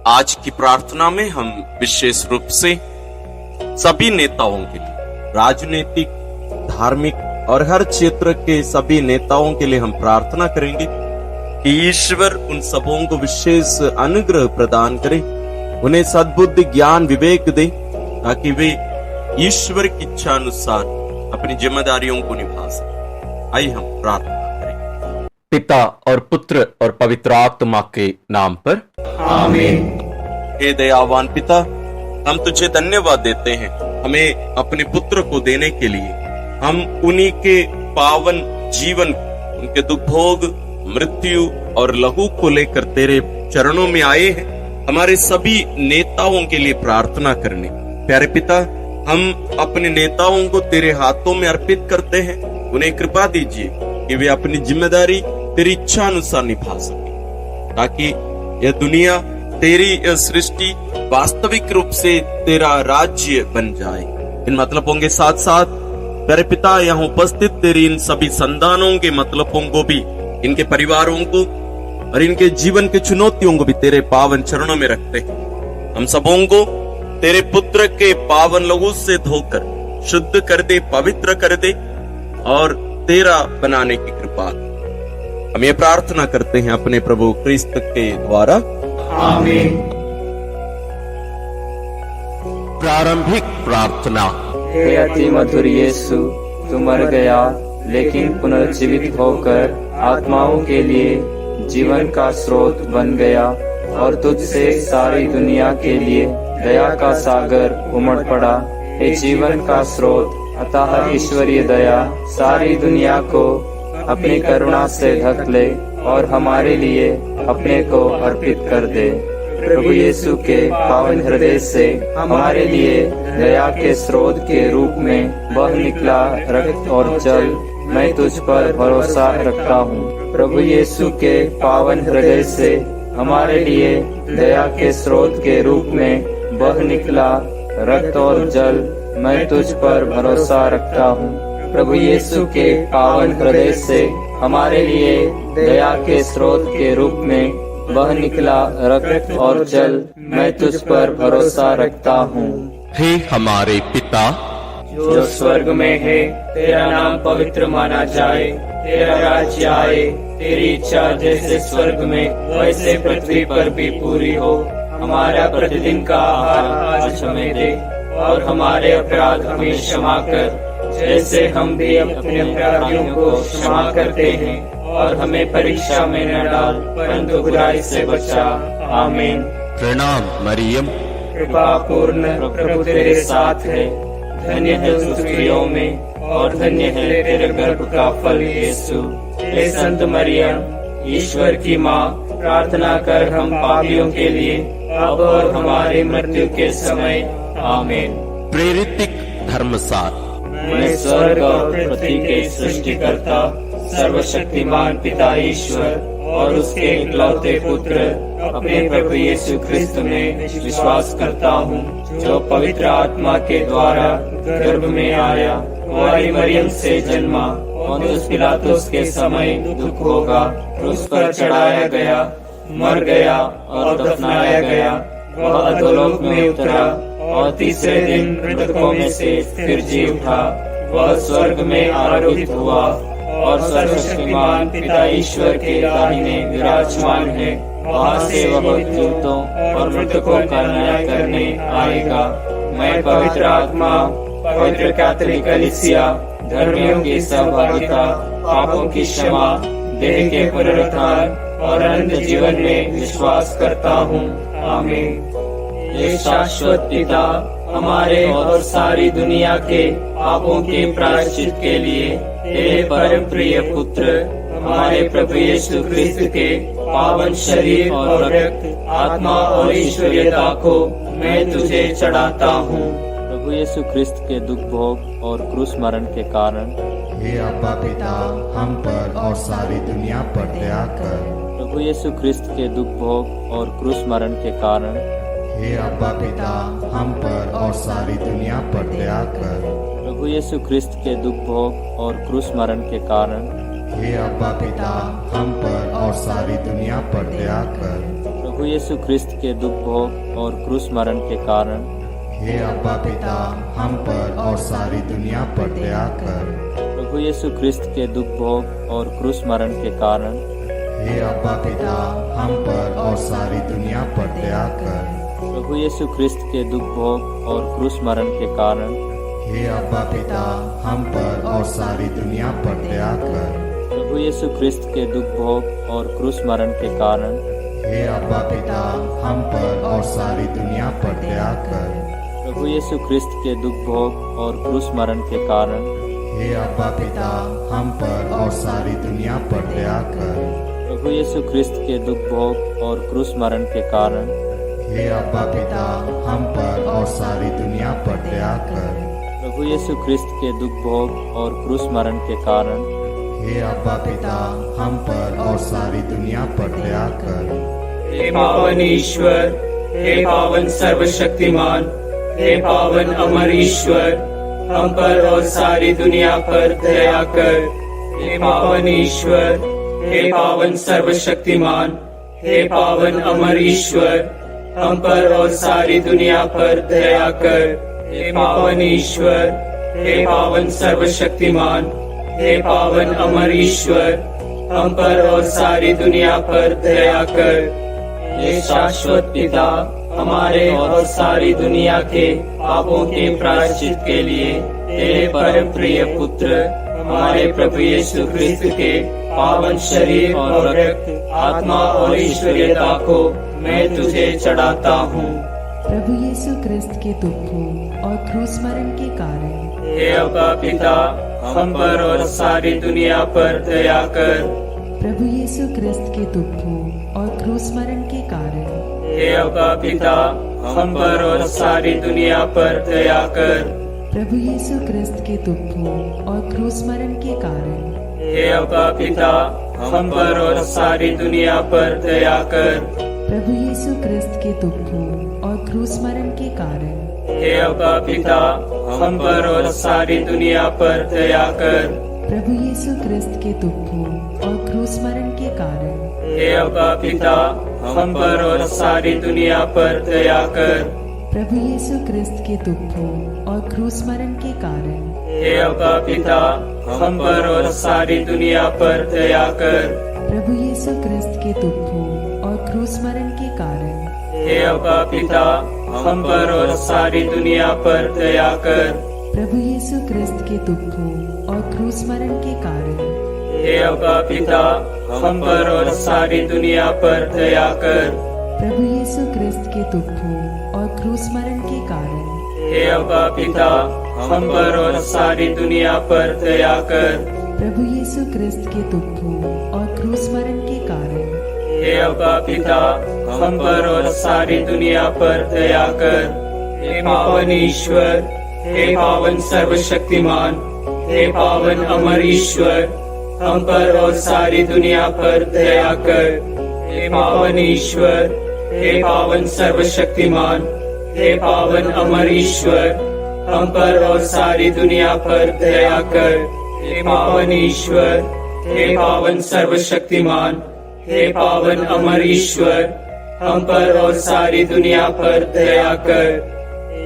आज की प्रार्थना में हम विशेष रूप से सभी नेताओं के लिए, राजनीतिक, धार्मिक और हर क्षेत्र के सभी नेताओं के लिए हम प्रार्थना करेंगे कि ईश्वर उन सबों को विशेष अनुग्रह प्रदान करे, उन्हें सद्बुद्धि, ज्ञान, विवेक दे, ताकि वे ईश्वर की इच्छा अनुसार अपनी जिम्मेदारियों को निभा सके। आइए हम प्रार्थना करें। पिता और पुत्र और पवित्र आत्मा के नाम पर आमीन। हे दयावान पिता, हम तुझे धन्यवाद देते हैं हमें अपने पुत्र को देने के लिए। हम उन्हीं के पावन जीवन, उनके दुख भोग, मृत्यु और लहू को लेकर तेरे चरणों में आए हैं, हमारे सभी नेताओं के लिए प्रार्थना करने। प्यारे पिता, हम अपने नेताओं को तेरे हाथों में अर्पित करते हैं। उन्हें कृपा दीजिए कि वे अपनी जिम्मेदारी तेरी इच्छा अनुसार निभा सके, ताकि यह दुनिया, तेरी यह सृष्टि वास्तविक रूप से तेरा राज्य बन जाए। इन मतलबों के साथ साथ प्यारे पिता, यहाँ उपस्थित तेरी इन सभी संतानों के मतलबों को भी, इनके परिवारों को और इनके जीवन की चुनौतियों को भी तेरे पावन चरणों में रखते हैं। हम सबों को तेरे पुत्र के पावन लहू से धोकर शुद्ध कर दे, पवित्र कर दे और तेरा बनाने की कृपा। हम ये प्रार्थना करते हैं अपने प्रभु क्रिस्त के द्वारा, आमीन। प्रारंभिक प्रार्थना। हे अति मधुर यीशु, तू मर गया लेकिन पुनर्जीवित होकर आत्माओं के लिए जीवन का स्रोत बन गया और तुझसे सारी दुनिया के लिए दया का सागर उमड़ पड़ा। हे जीवन का स्रोत, अतः ईश्वरीय दया सारी दुनिया को अपनी करुणा से ढक ले और हमारे लिए अपने को अर्पित कर दे। प्रभु यीशु के पावन हृदय से हमारे लिए दया के स्रोत के रूप में बह निकला रक्त और जल, मैं तुझ पर भरोसा रखता हूँ। प्रभु यीशु के पावन हृदय से हमारे लिए दया के स्रोत के रूप में बह निकला रक्त और जल, मैं तुझ पर भरोसा रखता हूँ। प्रभु यीशु के पावन हृदय से हमारे लिए दया के स्रोत के रूप में बह निकला रक्त और जल, मैं तुझ पर भरोसा रखता हूँ। हे हमारे पिता जो स्वर्ग में है, तेरा नाम पवित्र माना जाए, तेरा राज्य आए, तेरी इच्छा जैसे स्वर्ग में वैसे पृथ्वी पर भी पूरी हो। हमारा प्रतिदिन का आहार आज हमें दे और हमारे अपराध हमें क्षमा कर, जैसे हम भी अपने अपराधियों को क्षमा करते हैं, और हमें परीक्षा में न डाल परंतु बुराई से बचा। आमीन। प्रणाम मरियम, कृपा पूर्ण प्रभु तेरे साथ है, धन्य है तू स्त्रियों में और धन्य है तेरे गर्भ का फल यीशु। हे संत मरियम, ईश्वर की माँ, प्रार्थना कर हम पापियों के लिए अब और हमारी मृत्यु के समय। आमीन। प्रेरितिक धर्मसार। मैं स्वर्ग और पृथ्वी के सृष्टिकर्ता सर्वशक्तिमान पिता ईश्वर और उसके इकलौते पुत्र अपने प्रभु यीशु क्रिस्त में विश्वास करता हूँ, जो पवित्र आत्मा के द्वारा गर्भ में आया, कुंवारी मरियम से जन्मा, पोंतियुस पिलातुस के समय दुख होगा, क्रूस पर चढ़ाया गया, मर गया और दफनाया गया, वह अधोलोक में उतरा और तीसरे दिन मृतकों में से फिर जी उठा, वह स्वर्ग में आरोहित हुआ और सर्वशक्तिमान पिता ईश्वर के दाहिने विराजमान है। वहाँ से वह जीवितों और मृतकों का न्याय करने आएगा। मैं पवित्र आत्मा, पवित्र कैथोलिक कलीसिया, धर्मियों की सहभागिता, पापों की क्षमा, देह के पुनरुत्थान और अनंत जीवन में विश्वास करता हूँ। आमीन। हे शाश्वत पिता, हमारे और सारी दुनिया के पापों के प्रायश्चित के लिए तेरे परम प्रिय पुत्र हमारे प्रभु यीशु क्रिस्त के पावन शरीर और रक्त, आत्मा और ईश्वरीयता को मैं तुझे चढ़ाता हूँ। प्रभु यीशु क्रिस्त के दुख भोग और क्रूस मरण के कारण हे अब्बा पिता, हम पर और सारी दुनिया पर दया कर। प्रभु यीशु क्रिस्त के दुख भोग और क्रूस मरण के कारण हे अब्बा पिता, हम पर और सारी दुनिया पर दया कर। प्रभु यीशु क्रिस्त के दुख भोग और क्रूस मरण के कारण हे अब्बा पिता, हम पर और सारी दुनिया पर दया कर। प्रभु यीशु ख्रिस्त के दुख भोग और क्रूस मरण के कारण हे अब्बा पिता हम पर और सारी दुनिया पर दया कर। प्रभु यीशु ख्रिस्त के दुख भोग और क्रूस मरण के कारण हे अब्बा पिता हम पर और सारी दुनिया पर दया कर। प्रभु यीशु ख्रिस्त के दुख भोग और क्रूस मरण के कारण हे अब्बा पिता हम पर और सारी दुनिया पर दया कर। प्रभु यीशु ख्रिस्त के दुख भोग और क्रूस मरण के कारण हे अब्बा पिता हम पर और सारी दुनिया पर दया कर। प्रभु यीशु ख्रिस्त के दुख भोग और क्रूस मरण के कारण हे अब्बा पिता हम पर और सारी दुनिया पर दया कर। प्रभु यीशु ख्रिस्त के दुख भोग और क्रूस मरण के कारण हे अब्बा पिता हम पर और सारी दुनिया पर दया कर। प्रभु यीशु ख्रिस्त के दुख भोग और क्रूस मरण के कारण हे अब्बा पिता हम पर और सारी दुनिया पर दया कर। हे पावन ईश्वर, हे पावन सर्वशक्तिमान, हे पावन अमर ईश्वर, हम पर और सारी दुनिया पर दया कर। हे पावन ईश्वर, हे पावन सर्वशक्तिमान, हे पावन अमर ईश्वर, हम पर और सारी दुनिया पर दया कर। हे पावन ईश्वर, हे पावन सर्वशक्तिमान, हे पावन अमर ईश्वर, हम पर और सारी दुनिया पर दया कर। हे शाश्वत पिता, हमारे और सारी दुनिया के पापों के प्रायश्चित के लिए तेरे परम प्रिय पुत्र हमारे प्रभु यीशु ख्रिस्त के पावन शरीर और रक्त, आत्मा और ईश्वरीयता को मैं तुझे चढ़ाता हूँ। प्रभु यीशु ख्रिस्त के दुखों और क्रूस मरण के कारण हे अब्बा पिता, हम पर और सारी दुनिया पर दया कर। प्रभु यीशु ख्रिस्त के दुखों और क्रूस मरण के कारण हे अब्बा पिता, हम पर और सारी दुनिया पर दया कर। प्रभु यीशु ख्रिस्त के दुखों और क्रूस मरण के कारण हे अब्बा पिता, हम पर और सारी दुनिया पर दया कर। प्रभु यीशु ख्रिस्त के दुखों और क्रूस मरण के कारण हे अब्बा पिता, हम पर और सारी दुनिया पर दया कर। प्रभु यीशु ख्रिस्त के दुखों और क्रूस मरण के कारण हे अब्बा पिता, हम पर और सारी दुनिया पर दया कर। प्रभु यीशु ख्रिस्त के दुखों और क्रूस मरण के कारण हे अब्बा पिता, हम पर और सारी दुनिया पर दया कर। प्रभु यीशु ख्रिस्त के दुखों और क्रूस मरण के कारण हे अब्बा पिता, हम पर और सारी दुनिया पर दया कर। प्रभु यीशु ख्रिस्त के दुखों और क्रूस मरण के कारण हे अब्बा पिता, हम पर और सारी दुनिया पर दया कर। प्रभु यीशु ख्रिस्त के दुखों और क्रूस मरण के कारण हे अब्बा पिता, हम पर और सारी दुनिया पर दया कर। प्रभु यीशु ख्रिस्त के दुखों और क्रूस मरण के कारण हे अब्बा पिता, हम पर और सारी दुनिया पर दया कर। हे पावन ईश्वर, हे पावन सर्वशक्तिमान, हे पावन अमर ईश्वर, हम पर और सारी दुनिया पर दया कर। हे पावन ईश्वर, हे पावन सर्वशक्तिमान, हे पावन अमर ईश्वर, हम पर और सारी दुनिया पर दया कर। हे पावन ईश्वर, हे पावन सर्वशक्तिमान, हे पावन अमर ईश्वर, हम पर और सारी दुनिया पर दया कर।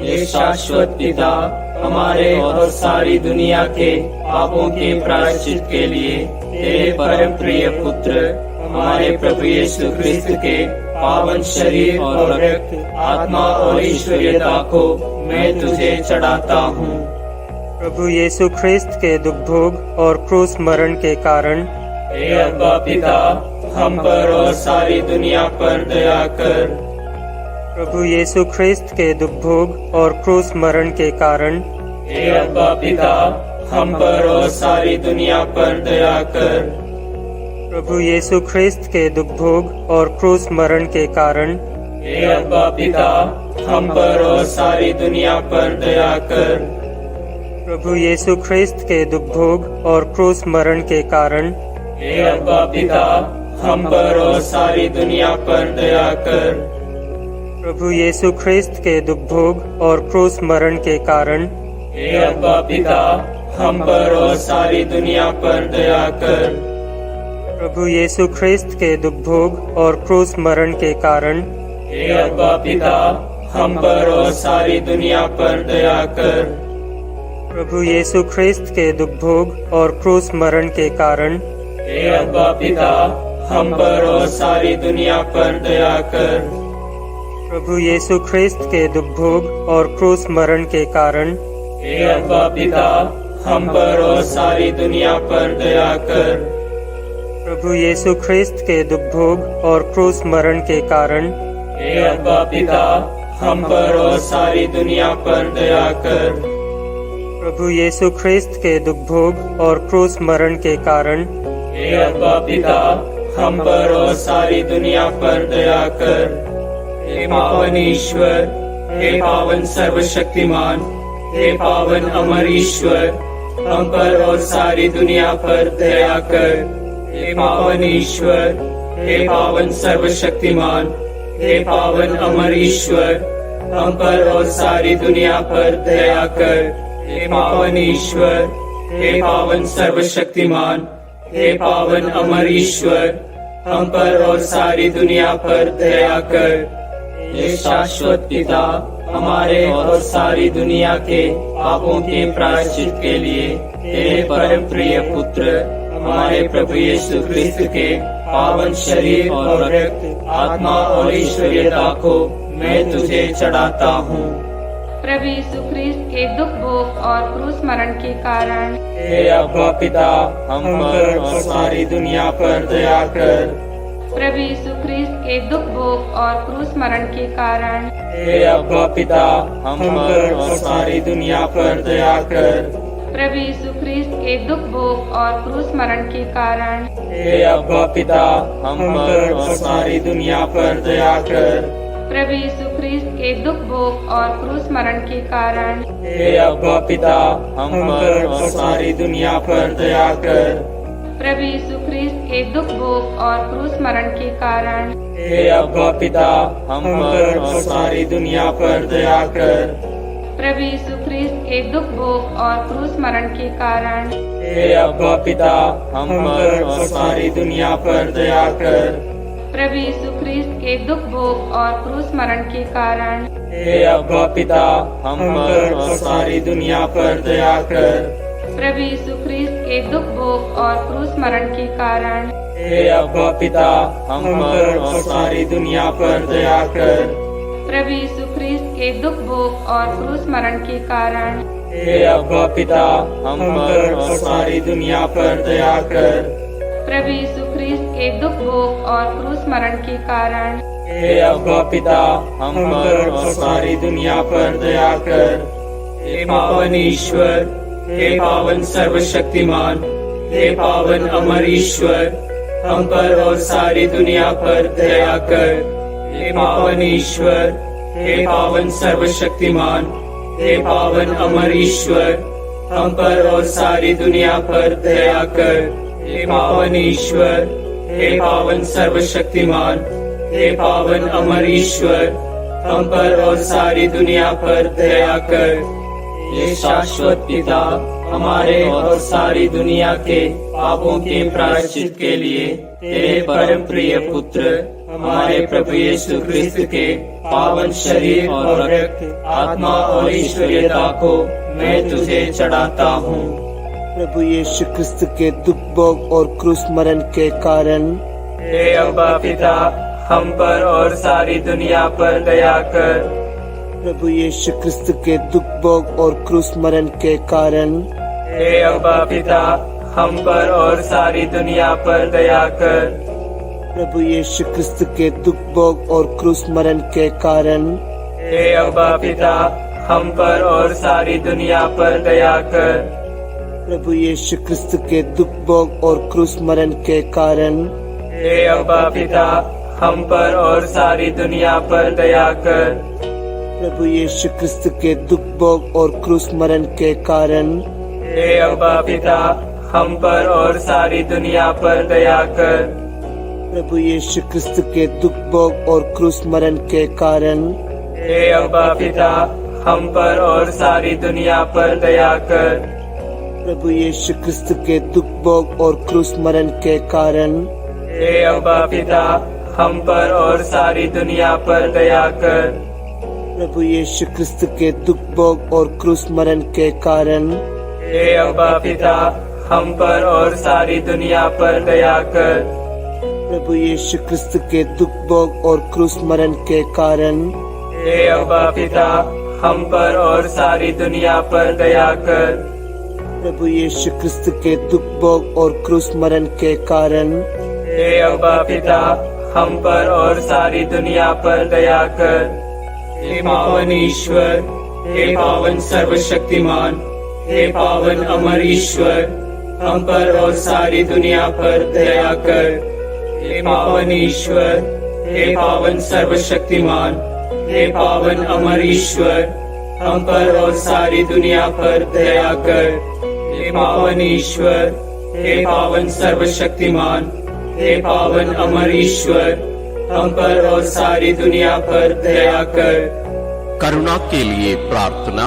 हे शाश्वत पिता, हमारे और सारी दुनिया के पापों के प्रायश्चित के लिए तेरे परम प्रिय पुत्र हमारे प्रभु यीशु ख्रिस्त के पावन शरीर और रक्त, आत्मा और ईश्वरीयता को मैं तुझे चढ़ाता हूँ। प्रभु यीशु ख्रिस्त के दुख भोग और क्रूस मरण के कारण हे अब्बा पिता, हम पर और सारी दुनिया पर दया कर। प्रभु यीशु ख्रिस्त के दुख भोग और क्रूस मरण के कारण हे अब्बा पिता, हम पर और सारी दुनिया पर दया कर। प्रभु यीशु ख्रिस्त के दुख भोग और क्रूस मरण के कारण हे अब्बा पिता, हम पर और सारी दुनिया पर दया कर। प्रभु यीशु ख्रिस्त के दुख भोग और क्रूस मरण के कारण हे अब्बा पिता, हम पर और सारी दुनिया पर दया कर। प्रभु यीशु ख्रिस्त के दुख भोग और क्रूस मरण के कारण हे अब्बा पिता, हम पर और सारी दुनिया पर दया कर। प्रभु यीशु ख्रिस्त के दुख भोग और क्रूस मरण के कारण हे अब्बा पिता, हम पर और सारी दुनिया पर दया कर। प्रभु यीशु ख्रिस्त के दुख भोग और क्रूस मरण के कारण हे अब्बा पिता, हम पर और सारी दुनिया पर दया कर। प्रभु यीशु ख्रिस्त के दुख भोग और क्रूस मरण के कारण हे अब्बा पिता, हम पर और सारी दुनिया पर दया कर। प्रभु यीशु ख्रिस्त के दुख भोग और क्रूस मरण के कारण हे अब्बा पिता, हम पर और सारी दुनिया पर दया कर। प्रभु यीशु ख्रिस्त के दुख भोग और क्रूस मरण के कारण हे अब्बा पिता, हम पर और सारी दुनिया पर दया कर। हे पावन ईश्वर, हे पावन सर्वशक्तिमान, हे पावन अमर ईश्वर, हम पर और सारी दुनिया पर दया कर। हे पावन ईश्वर, हे पावन सर्वशक्तिमान, हे पावन अमर ईश्वर, हम पर और सारी दुनिया पर दया कर। हे पावन ईश्वर, हे पावन सर्वशक्तिमान, हे पावन अमर ईश्वर, हम पर और सारी दुनिया पर दया कर। हे शाश्वत पिता, हमारे और सारी दुनिया के पापों के प्रायश्चित के लिए तेरे परम प्रिय पुत्र हमारे प्रभु यीशु ख्रिस्त के पावन शरीर और रक्त, आत्मा और ईश्वरीयता को मैं तुझे चढ़ाता हूँ। प्रभु यीशु ख्रिस्त के दुख भोग और क्रूस मरण के कारण हे अब्बा पिता, हम पर और सारी दुनिया पर दया कर। प्रभु यीशु ख्रिस्त के दुख भोग और क्रूस मरण के कारण हे अब्बा पिता, हम पर और सारी दुनिया पर दया कर। प्रभु यीशु ख्रिस्त के दुख भोग और क्रूस मरण के कारण हे अब्बा पिता, हम पर और सारी दुनिया पर दया कर। प्रभु यीशु ख्रिस्त के दुख भोग और क्रूस मरण के कारण हे अब्बा पिता, हम पर और सारी दुनिया पर दया कर। प्रभु यीशु ख्रिस्त के दुख भोग और क्रूस मरण के कारण हे अब्बा पिता, हम पर और सारी दुनिया पर दया कर। प्रभु यीशु ख्रिस्त के दुख भोग और क्रूस मरण के कारण हे अब्बा पिता, हम पर और सारी दुनिया पर दया कर। प्रभु यीशु ख्रिस्त के दुख भोग और क्रूस मरण के कारण हे अब्बा पिता, हम पर और सारी दुनिया पर दया कर। प्रभु यीशु ख्रिस्त के दुख भोग और क्रूस मरण के कारण हे अब्बा पिता, हम पर और सारी दुनिया पर दया कर। प्रभु यीशु ख्रिस्त के दुख भोग और क्रूस मरण के कारण हे अब्बा पिता, हम पर और सारी दुनिया पर दया कर। प्रभु यीशु ख्रिस्त के दुख भोग और क्रूस मरण के कारण हे अब्बा पिता, हम पर और सारी दुनिया पर दया कर। हे पावन ईश्वर, हे पावन सर्वशक्तिमान, हे पावन अमर ईश्वर, हम पर और सारी दुनिया पर दया कर। हे पावन ईश्वर, हे पावन सर्वशक्तिमान, हे पावन अमर ईश्वर, हम पर और सारी दुनिया पर दया कर। हे पावन ईश्वर, हे पावन सर्वशक्तिमान, हे पावन अमर ईश्वर, हम पर और सारी दुनिया पर दया कर। हे शाश्वत पिता, हमारे और सारी दुनिया के पापों के प्रायश्चित के लिए तेरे परम प्रिय पुत्र हमारे प्रभु यीशु ख्रिस्त के पावन शरीर और रक्त, आत्मा और ईश्वरीयता को मैं तुझे चढ़ाता हूँ। प्रभु यीशु क्रिस्त के दुख भोग और क्रूस मरण के कारण हे अब्बा पिता, हम पर और सारी दुनिया पर दया कर। प्रभु यीशु क्रिस्त के दुख भोग और क्रूस मरण के कारण हे अब्बा पिता, हम पर और सारी दुनिया पर दया कर। प्रभु यीशु क्रिस्त के दुख भोग और क्रूस मरण के कारण हे अब्बा पिता, हम पर और सारी दुनिया पर दया कर। प्रभु यीशु क्रिस्त के दुख भोग और क्रूस मरण के कारण हे अब्बा पिता, हम पर और सारी दुनिया पर दया कर। प्रभु यीशु क्रिस्त के दुख भोग और क्रूस मरण के कारण हे अब्बा पिता, हम पर और सारी दुनिया पर दया कर। प्रभु यीशु क्रिस्त के दुख भोग और क्रूस मरण के कारण हे अब्बा पिता, हम पर और सारी दुनिया पर दया कर। प्रभु यीशु क्रिस्त के दुख भोग और क्रूस मरण के कारण हे अब्बा पिता, हम पर और सारी दुनिया पर दया कर। प्रभु यीशु क्रिस्त के दुख भोग और क्रूस मरण के कारण हे अब्बा पिता, हम पर और सारी दुनिया पर दया कर। प्रभु यीशु क्रिस्त के दुख भोग और क्रूस मरण के कारण हे अब्बा पिता, हम पर और सारी दुनिया पर दया कर। प्रभु यीशु क्रिस्त के दुख भोग और क्रूस मरण के कारण हे अब्बा पिता, हम पर और सारी दुनिया पर दया कर। हे पावन ईश्वर, हे पावन सर्वशक्तिमान, हे पावन अमर ईश्वर, हम पर और सारी दुनिया पर दया कर। हे पावन ईश्वर, हे पावन सर्वशक्तिमान, हे पावन अमर ईश्वर, हम पर और सारी दुनिया पर दया कर। हे पावन ईश्वर, हे पावन सर्वशक्तिमान, हे पावन अमर ईश्वर, हम पर और सारी दुनिया पर दया कर। करुणा के लिए प्रार्थना।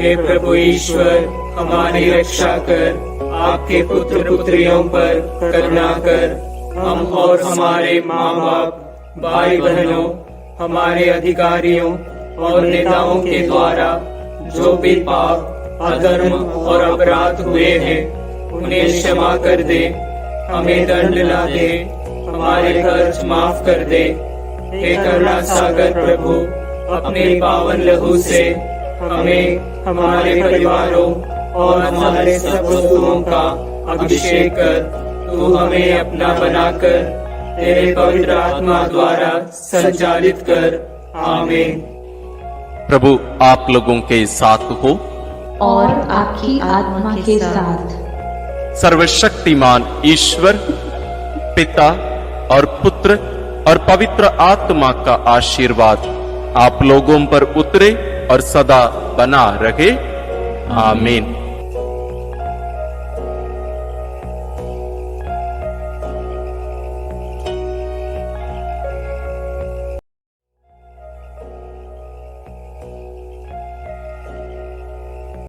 हे प्रभु ईश्वर, हमारी रक्षा कर, आपके पुत्र पुत्रियों पर करुणा कर। हम और हमारे माँ बाप, भाई बहनों, हमारे अधिकारियों और नेताओं के द्वारा जो भी पाप, अधर्म और अपराध हुए हैं, उन्हें क्षमा कर दे। हमें दंड न दे, हमारे कर्ज माफ कर दे। हे करुणा सागर प्रभु, अपने पावन लहू से हमें, हमारे परिवारों और हमारे सब वस्तुओं का अभिषेक कर। तू हमें अपना बनाकर तेरे पवित्र आत्मा द्वारा संचालित कर। आमीन। प्रभु आप लोगों के साथ हो और आपकी आत्मा के साथ। सर्वशक्तिमान ईश्वर पिता और पुत्र और पवित्र आत्मा का आशीर्वाद आप लोगों पर उतरे और सदा बना रहे। आमीन।